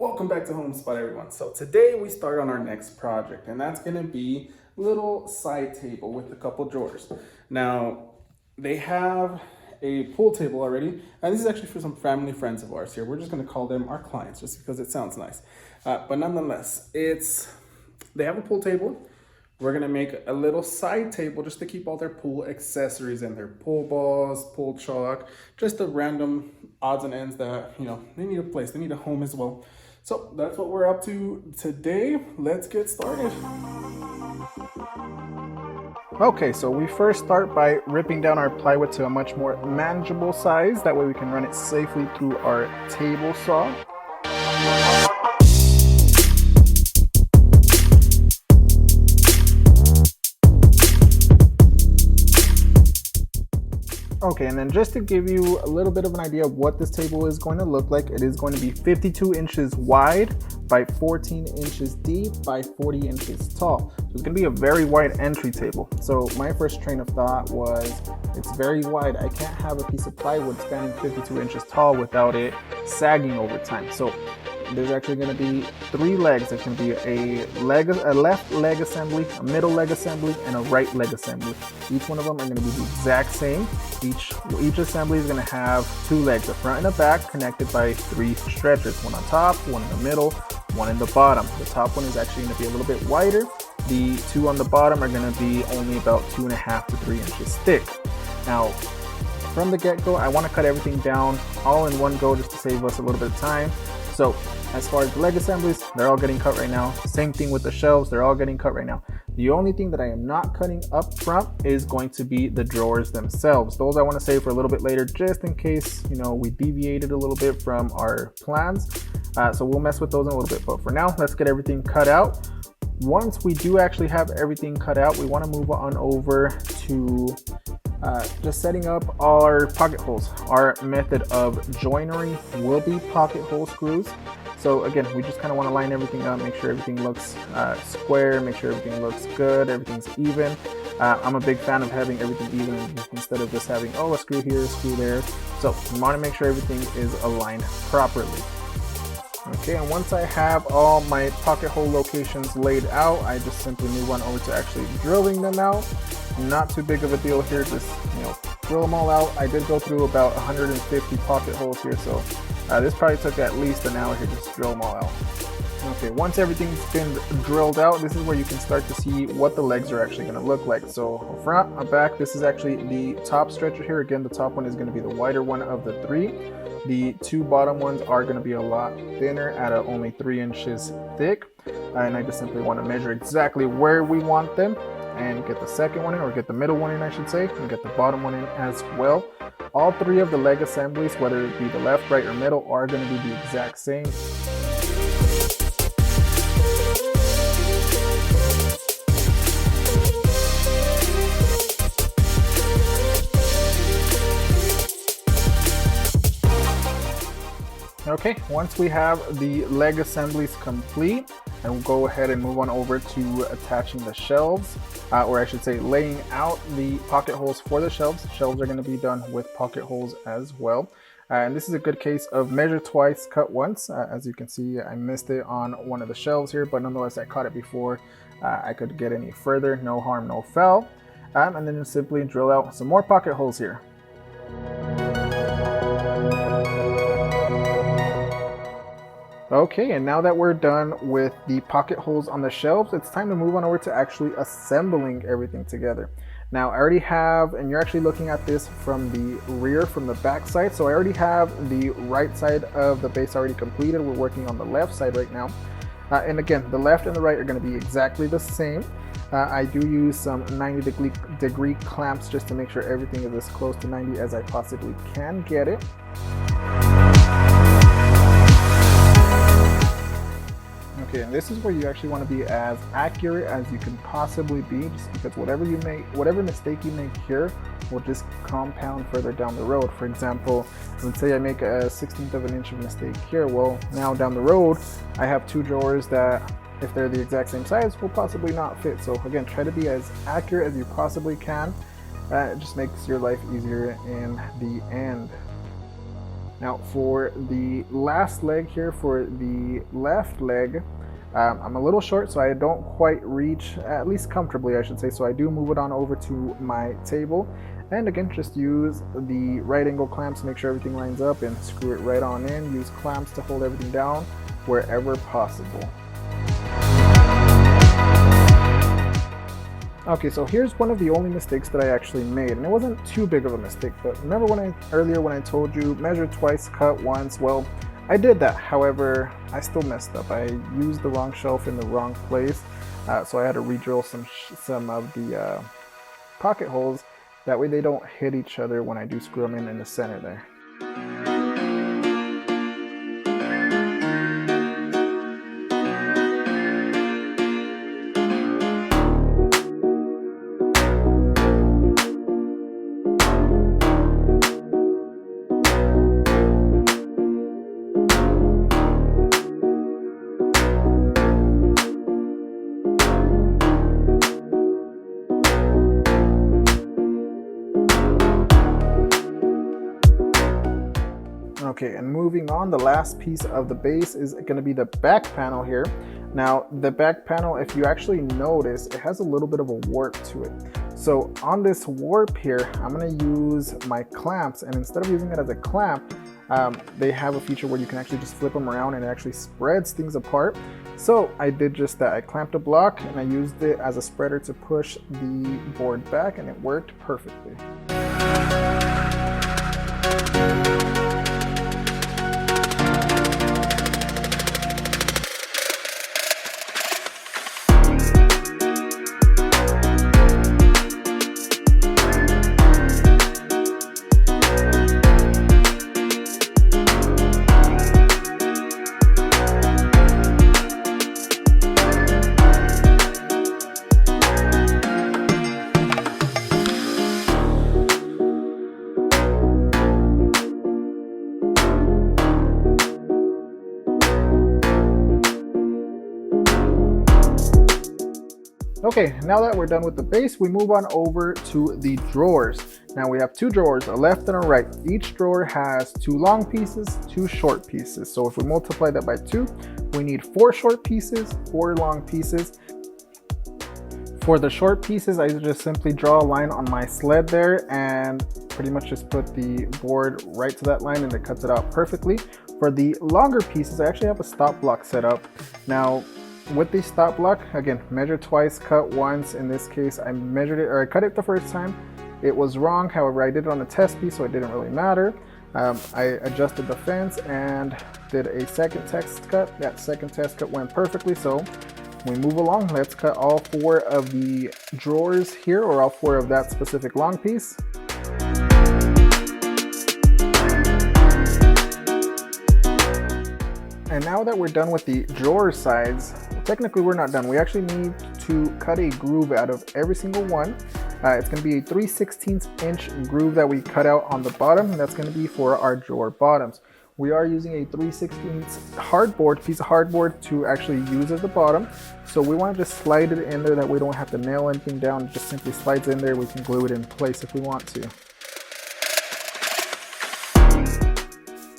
Welcome back to Home Spot, everyone. So today we start on our next project, and that's going to be a little side table with a couple drawers. Now, they have a pool table already, and this is actually for some family friends of ours here. We're just going to call them our clients just because it sounds nice. But nonetheless, they have a pool table. We're gonna make a little side table just to keep all their pool accessories and their pool balls, pool chalk, just the random odds and ends that, they need a place, they need a home as well. So that's what we're up to today. Let's get started. Okay, so we first start by ripping down our plywood to a much more manageable size. That way we can run it safely through our table saw. Okay, and then just to give you a little bit of an idea of what this table is going to look like, it is going to be 52 inches wide by 14 inches deep by 40 inches tall. So it's going to be a very wide entry table. So my first train of thought was, it's very wide. I can't have a piece of plywood spanning 52 inches tall without it sagging over time. So there's actually going to be 3 legs. There's going to be a left leg assembly, a middle leg assembly, and a right leg assembly. Each one of them are going to be the exact same. Each assembly is going to have 2 legs, a front and a back, connected by 3 stretchers, one on top, one in the middle, one in the bottom. The top one is actually going to be a little bit wider. The 2 on the bottom are going to be only about 2.5 to 3 inches thick. Now, from the get-go, I want to cut everything down all in one go just to save us a little bit of time. So as far as the leg assemblies, they're all getting cut right now. Same thing with the shelves, they're all getting cut right now. The only thing that I am not cutting up front is going to be the drawers themselves. Those I want to save for a little bit later, just in case, we deviated a little bit from our plans. So we'll mess with those in a little bit. But for now, let's get everything cut out. Once we do actually have everything cut out, we want to move on over to just setting up our pocket holes. Our method of joinery will be pocket hole screws. So again, we just kind of want to line everything up, make sure everything looks square, make sure everything looks good, everything's even. I'm a big fan of having everything even instead of just having, a screw here, a screw there. So we want to make sure everything is aligned properly. Okay, and once I have all my pocket hole locations laid out, I just simply move on over to actually drilling them out. Not too big of a deal here, just drill them all out. I did go through about 150 pocket holes here, so this probably took at least an hour here just to drill them all out. Okay, once everything's been drilled out, this is where you can start to see what the legs are actually going to look like. So front, back, this is actually the top stretcher here. Again, the top one is going to be the wider one of the 3. The 2 bottom ones are going to be a lot thinner at only 3 inches thick. And I just simply want to measure exactly where we want them and get the second one in, or get the middle one in, I should say, and get the bottom one in as well. All 3 of the leg assemblies, whether it be the left, right, or middle, are going to be the exact same. Okay, once we have the leg assemblies complete, and we'll go ahead and move on over to attaching the shelves, or I should say laying out the pocket holes for the shelves. Shelves are going to be done with pocket holes as well. And this is a good case of measure twice, cut once. As you can see, I missed it on one of the shelves here, but nonetheless, I caught it before I could get any further. No harm, no foul. And then just simply drill out some more pocket holes here. Okay, and now that we're done with the pocket holes on the shelves, it's time to move on over to actually assembling everything together. Now I already have, and you're actually looking at this from the rear, from the back side, so I already have the right side of the base already completed. We're working on the left side right now. And again, the left and the right are going to be exactly the same. I do use some 90-degree clamps just to make sure everything is as close to 90 as I possibly can get it. Okay, and this is where you actually want to be as accurate as you can possibly be, just because whatever mistake you make here will just compound further down the road. For example, let's say I make a 1/16 of an inch of mistake here. Well, now down the road, I have 2 drawers that, if they're the exact same size, will possibly not fit. So again, try to be as accurate as you possibly can. It just makes your life easier in the end. Now for the last leg here, for the left leg, I'm a little short, so I don't quite reach, at least comfortably I should say, so I do move it on over to my table. And again, just use the right angle clamps to make sure everything lines up and screw it right on in. Use clamps to hold everything down wherever possible. Okay, so here's one of the only mistakes that I actually made, and it wasn't too big of a mistake, but remember earlier when I told you measure twice, cut once? Well, I did that. However, I still messed up. I used the wrong shelf in the wrong place, so I had to re-drill some of the pocket holes. That way they don't hit each other when I do screw them in the center there. Okay, and moving on, the last piece of the base is going to be the back panel here. Now, the back panel, if you actually notice, it has a little bit of a warp to it. So on this warp here, I'm going to use my clamps, and instead of using it as a clamp, they have a feature where you can actually just flip them around and it actually spreads things apart. So I did just that. I clamped a block and I used it as a spreader to push the board back, and it worked perfectly. Okay, now that we're done with the base, we move on over to the drawers. Now we have two drawers, a left and a right. Each drawer has 2 long pieces, 2 short pieces. So if we multiply that by 2, we need 4 short pieces, 4 long pieces. For the short pieces, I just simply draw a line on my sled there and pretty much just put the board right to that line, and it cuts it out perfectly. For the longer pieces, I actually have a stop block set up. Now, with the stop block, again, measure twice, cut once. In this case, I measured it, or I cut it the first time. It was wrong. However, I did it on a test piece, so it didn't really matter. I adjusted the fence and did a second test cut. That second test cut went perfectly. So we move along. Let's cut all 4 of the drawers here, or all 4 of that specific long piece. And now that we're done with the drawer sides, technically we're not done. We actually need to cut a groove out of every single one. It's going to be a 3/16 inch groove that we cut out on the bottom, and that's going to be for our drawer bottoms. We are using a 3/16 piece of hardboard to actually use as the bottom. So we want to just slide it in there, that we don't have to nail anything down. It just simply slides in there. We can glue it in place if we want to.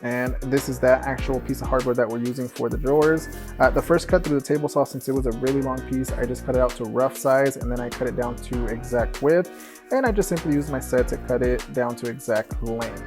And this is that actual piece of hardware that we're using for the drawers. The first cut through the table saw, since it was a really long piece, I just cut it out to rough size, and then I cut it down to exact width, and I just simply used my set to cut it down to exact length.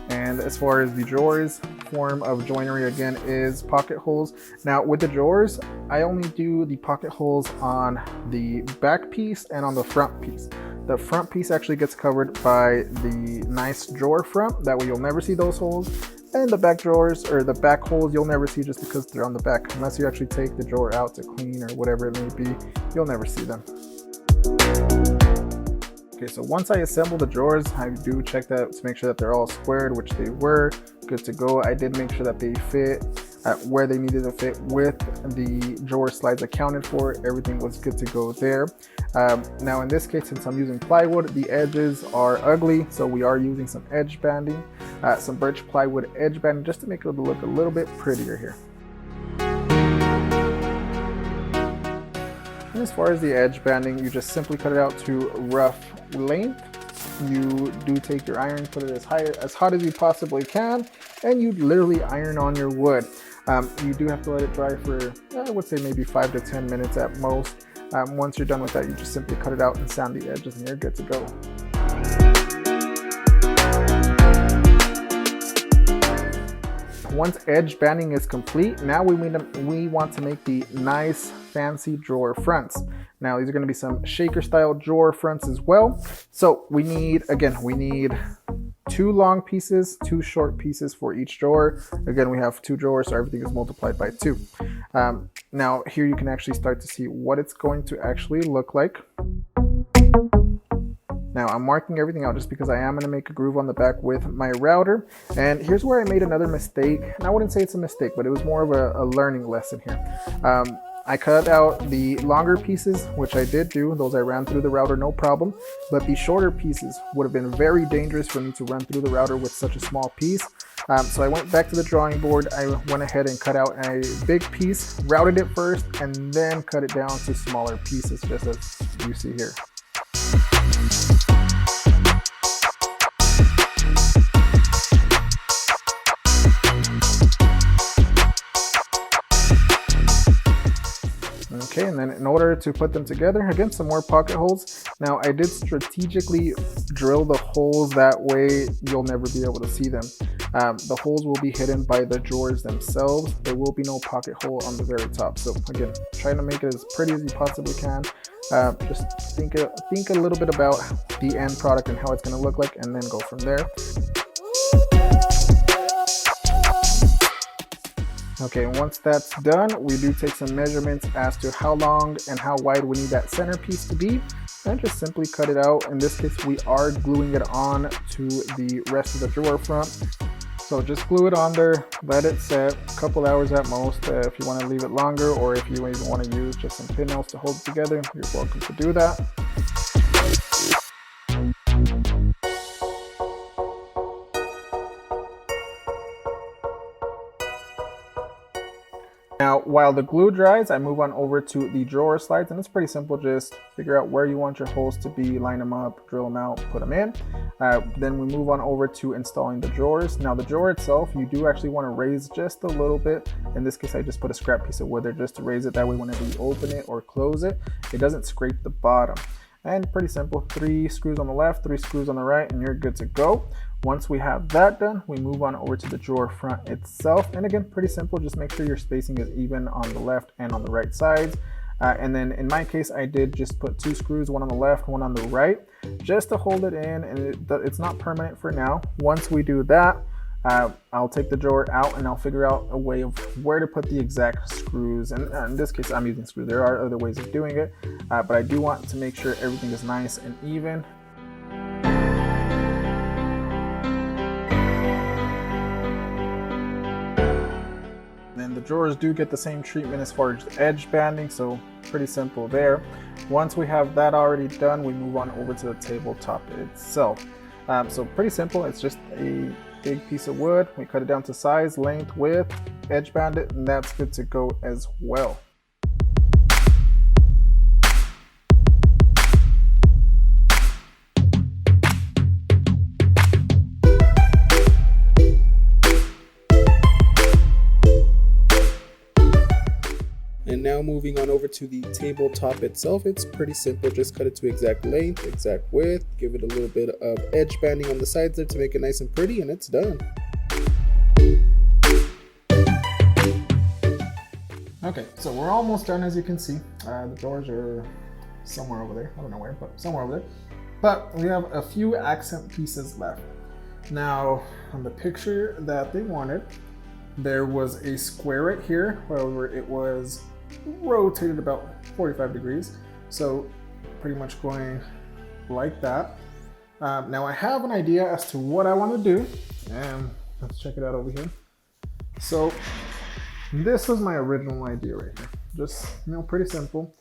And as far as the drawers, form of joinery again is pocket holes. Now with the drawers, I only do the pocket holes on the back piece and on the front piece. The front piece actually gets covered by the nice drawer front. That way you'll never see those holes. And the back drawers, or the back holes, you'll never see just because they're on the back. Unless you actually take the drawer out to clean or whatever it may be, you'll never see them. Okay, so once I assemble the drawers, I do check that to make sure that they're all squared, which they were. Good to go. I did make sure that they fit where they needed to fit with the drawer slides accounted for. Everything was good to go there. Now in this case, since I'm using plywood, the edges are ugly, so we are using some edge banding, some birch plywood edge banding, just to make it look a little bit prettier here. And as far as the edge banding, you just simply cut it out to rough length. you do take your iron, put it as hot as you possibly can, and you literally iron on your wood. You do have to let it dry for, I would say maybe 5 to 10 minutes at most. Once you're done with that, you just simply cut it out and sand the edges and you're good to go. Once edge banding is complete, now we want to make the nice fancy drawer fronts. Now these are going to be some shaker style drawer fronts as well. So we need 2 long pieces, 2 short pieces for each drawer. Again, we have 2 drawers, so everything is multiplied by 2. Now here you can actually start to see what it's going to actually look like. Now I'm marking everything out just because I am going to make a groove on the back with my router. And here's where I made another mistake. And I wouldn't say it's a mistake, but it was more of a learning lesson here. I cut out the longer pieces, which I did do. Those I ran through the router, no problem. But the shorter pieces would have been very dangerous for me to run through the router with such a small piece. So I went back to the drawing board. I went ahead and cut out a big piece, routed it first, and then cut it down to smaller pieces, just as you see here. Okay, and then in order to put them together, again, some more pocket holes. Now I did strategically drill the holes, that way you'll never be able to see them. The holes will be hidden by the drawers themselves. There will be no pocket hole on the very top. So again, trying to make it as pretty as you possibly can. Just think a little bit about the end product and how it's going to look like, and then go from there. Okay, once that's done, we do take some measurements as to how long and how wide we need that centerpiece to be, and just simply cut it out. In this case, we are gluing it on to the rest of the drawer front. So just glue it on there, let it set a couple hours at most. If you want to leave it longer, or if you even want to use just some pin nails to hold it together, you're welcome to do that. Now, while the glue dries, I move on over to the drawer slides, and it's pretty simple. Just figure out where you want your holes to be, line them up, drill them out, put them in. Then we move on over to installing the drawers. Now the drawer itself, you do actually want to raise just a little bit. In this case, I just put a scrap piece of wood there just to raise it. That way, whenever you open it or close it, it doesn't scrape the bottom. And pretty simple, 3 screws on the left, 3 screws on the right, and you're good to go. Once we have that done, we move on over to the drawer front itself. And again, pretty simple, just make sure your spacing is even on the left and on the right sides. And then in my case, I did just put 2 screws, one on the left, one on the right, just to hold it in, and it's not permanent for now. Once we do that, I'll take the drawer out and I'll figure out a way of where to put the exact screws. And in this case, I'm using screws. There are other ways of doing it, but I do want to make sure everything is nice and even. And the drawers do get the same treatment as far as the edge banding, so pretty simple there. Once we have that already done, we move on over to the tabletop itself. So pretty simple, it's just a big piece of wood. We cut it down to size, length, width, edge band it, and that's good to go as well. And now moving on over to the tabletop itself, it's pretty simple. Just cut it to exact length, exact width, give it a little bit of edge banding on the sides there to make it nice and pretty, and it's done. Okay, so we're almost done, as you can see. The drawers are somewhere over there. I don't know where, but somewhere over there. But we have a few accent pieces left. Now, on the picture that they wanted, there was a square right here. However, it was rotated about 45 degrees. So pretty much going like that. Now I have an idea as to what I want to do, and let's check it out over here. So this was my original idea right here. Just, pretty simple.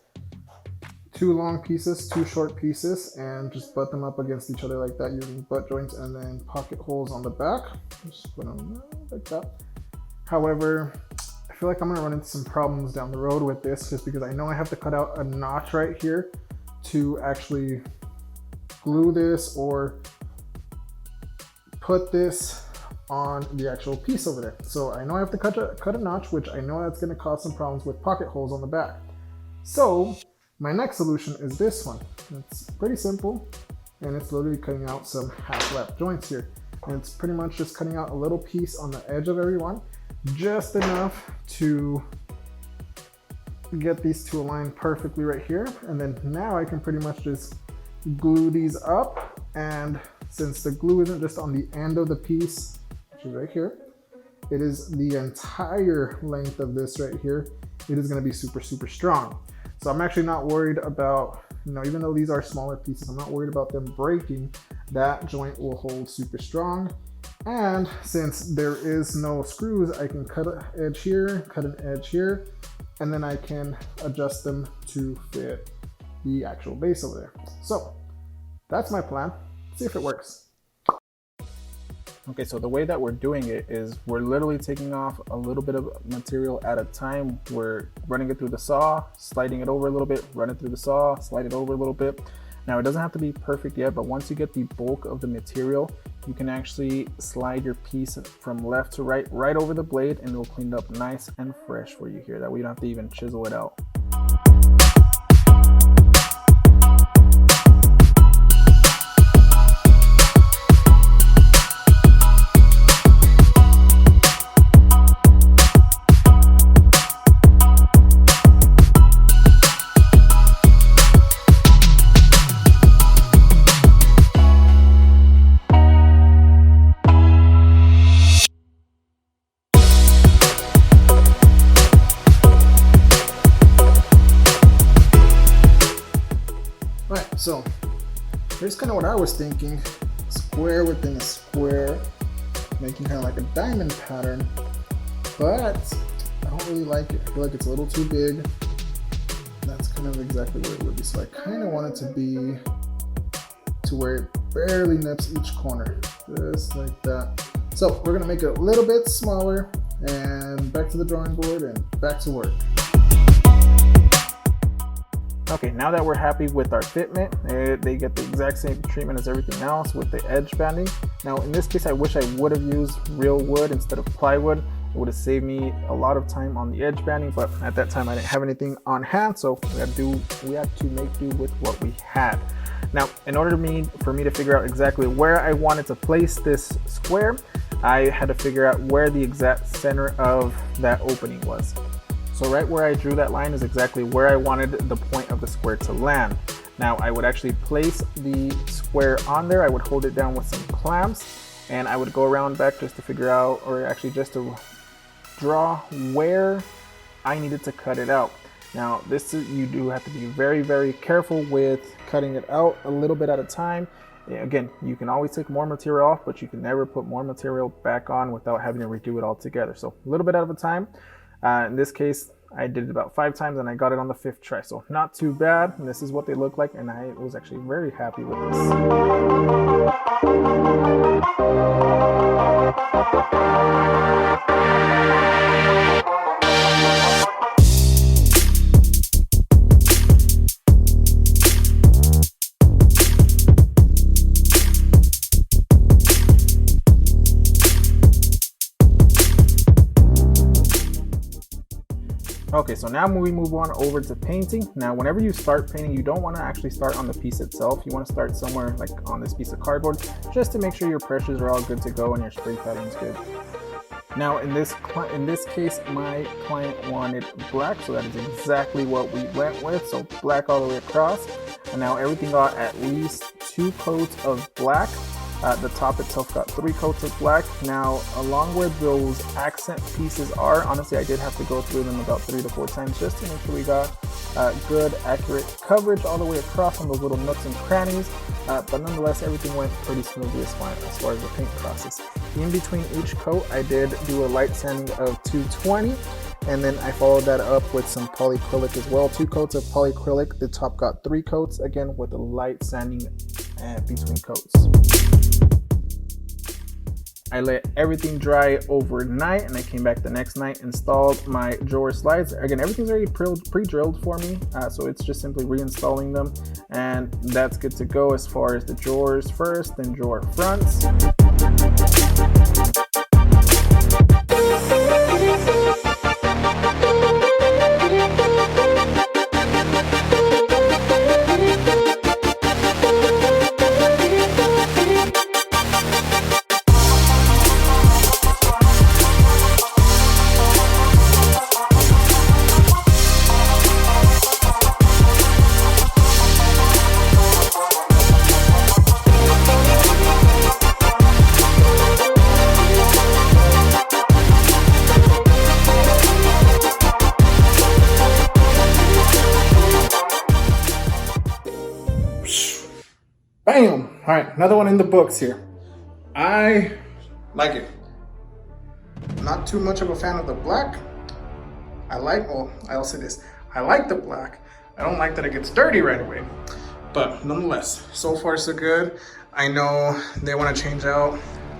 2 long pieces, 2 short pieces, and just butt them up against each other like that using butt joints, and then pocket holes on the back. Just put them like that. However, I feel like I'm gonna run into some problems down the road with this, just because I know I have to cut out a notch right here to actually glue this or put this on the actual piece over there. So I know I have to cut a notch, which I know that's going to cause some problems with pocket holes on the back. So my next solution is this one. It's pretty simple, and it's literally cutting out some half lap joints here. And it's pretty much just cutting out a little piece on the edge of every one, just enough to get these to align perfectly right here. And then now I can pretty much just glue these up. And since the glue isn't just on the end of the piece, which is right here, it is the entire length of this right here. It is going to be super, super strong. So I'm actually not worried about, even though these are smaller pieces, I'm not worried about them breaking. That joint will hold super strong. And since there is no screws, I can cut an edge here, cut an edge here, and then I can adjust them to fit the actual base over there. So that's my plan. See if it works. Okay, so the way that we're doing it is we're literally taking off a little bit of material at a time. We're running it through the saw, sliding it over a little bit, run it through the saw, slide it over a little bit. Now it doesn't have to be perfect yet, but once you get the bulk of the material, you can actually slide your piece from left to right, right over the blade, and it'll clean it up nice and fresh for you here. That way you don't have to even chisel it out. So here's kind of what I was thinking: square within a square, making kind of like a diamond pattern, but I don't really like it. I feel like it's a little too big. That's kind of exactly where it would be. So I kind of want it to be to where it barely nips each corner, just like that. So we're gonna make it a little bit smaller, and back to the drawing board and back to work. Okay, now that we're happy with our fitment, they get the exact same treatment as everything else with the edge banding. Now in this case, I wish I would have used real wood instead of plywood. It would have saved me a lot of time on the edge banding, but at that time I didn't have anything on hand, so we had to make do with what we had. Now, in order for me to figure out exactly where I wanted to place this square, I had to figure out where the exact center of that opening was. So right where I drew that line is exactly where I wanted the point of the square to land. Now I would actually place the square on there. I would hold it down with some clamps, and I would go around back just to figure out, or actually just to draw where I needed to cut it out. Now you do have to be very, very careful with cutting it out a little bit at a time. Again, you can always take more material off, but you can never put more material back on without having to redo it all together. So a little bit at a time. In this case, I did it about 5 times and I got it on the 5th try. So not too bad. And this is what they look like, and I was actually very happy with Okay, so now we move on over to painting. Now, whenever you start painting, you don't want to actually start on the piece itself. You want to start somewhere like on this piece of cardboard, just to make sure your pressures are all good to go and your spray pattern is good. Now, in this case, my client wanted black, so that is exactly what we went with. So black all the way across. And now everything got at least 2 coats of black. The top itself got 3 coats of black. Now, along where those accent pieces are, honestly, I did have to go through them about 3 to 4 times just to make sure we got good, accurate coverage all the way across on those little nooks and crannies. But nonetheless, everything went pretty smoothly as far as the paint process. In between each coat, I did do a light sanding of 220. And then I followed that up with some polyacrylic as well. 2 coats of polyacrylic. The top got 3 coats, again with a light sanding between coats. I let everything dry overnight and I came back the next night, installed my drawer slides. Again, everything's already pre-drilled for me, so it's just simply reinstalling them, and that's good to go as far as the drawers first, then drawer fronts. Bam! All right, another one in the books here. I like it. Not too much of a fan of the black. I'll say this. I like the black. I don't like that it gets dirty right away. But nonetheless, so far so good. I know they want to change out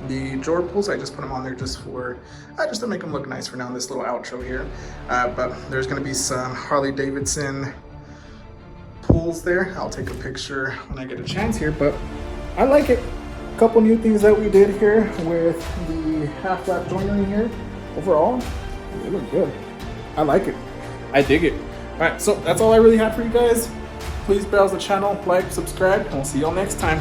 the drawer pulls. I just put them on there just to make them look nice for now in this little outro here. But there's going to be some Harley Davidson pulls there. I'll take a picture when I get a chance here, but I like it. A couple new things that we did here with the half flat joinery here. Overall, they look good. I like it. I dig it. All right, so that's all I really had for you guys. Please browse the channel, like, subscribe, and we'll see y'all next time.